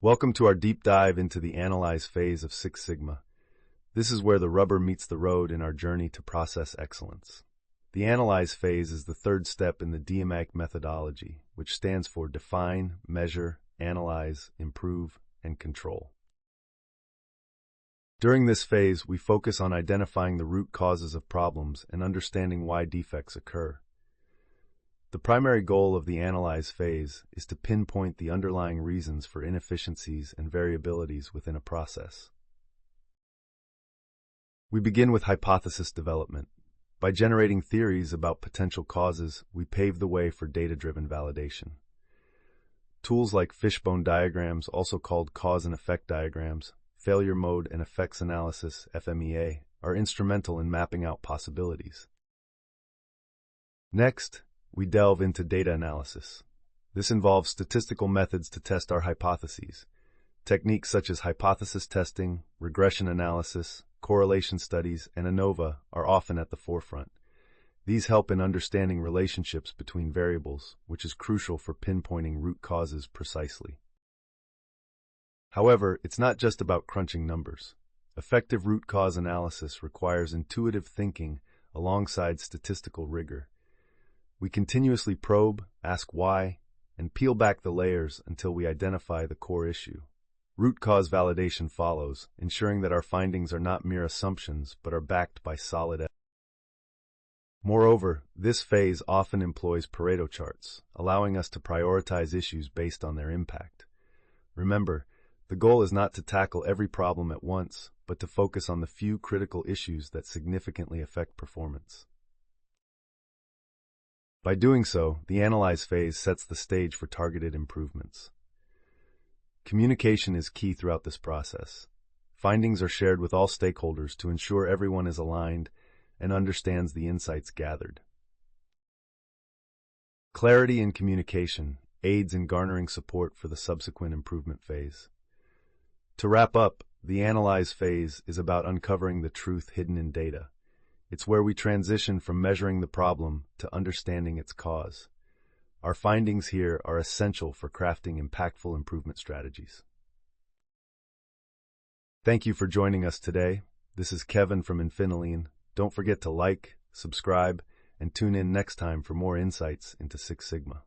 Welcome to our deep dive into the analyze phase of Six Sigma. This is where the rubber meets the road in our journey to process excellence. The analyze phase is the third step in the DMAIC methodology, which stands for define, measure, analyze, improve, and control. During this phase, we focus on identifying the root causes of problems and understanding why defects occur. The primary goal of the analyze phase is to pinpoint the underlying reasons for inefficiencies and variabilities within a process. We begin with hypothesis development. By generating theories about potential causes, we pave the way for data-driven validation. Tools like fishbone diagrams, also called cause and effect diagrams, failure mode and effects analysis, FMEA, are instrumental in mapping out possibilities. Next, we delve into data analysis. This involves statistical methods to test our hypotheses. Techniques such as hypothesis testing, regression analysis, correlation studies, and ANOVA are often at the forefront. These help in understanding relationships between variables, which is crucial for pinpointing root causes precisely. However, it's not just about crunching numbers. Effective root cause analysis requires intuitive thinking alongside statistical rigor. We continuously probe, ask why, and peel back the layers until we identify the core issue. Root cause validation follows, ensuring that our findings are not mere assumptions but are backed by solid evidence. Moreover, this phase often employs Pareto charts, allowing us to prioritize issues based on their impact. Remember, the goal is not to tackle every problem at once, but to focus on the few critical issues that significantly affect performance. By doing so, the analyze phase sets the stage for targeted improvements. Communication is key throughout this process. Findings are shared with all stakeholders to ensure everyone is aligned and understands the insights gathered. Clarity in communication aids in garnering support for the subsequent improvement phase. To wrap up, the analyze phase is about uncovering the truth hidden in data. It's where we transition from measuring the problem to understanding its cause. Our findings here are essential for crafting impactful improvement strategies. Thank you for joining us today. This is Kevin from Infinilean. Don't forget to like, subscribe, and tune in next time for more insights into Six Sigma.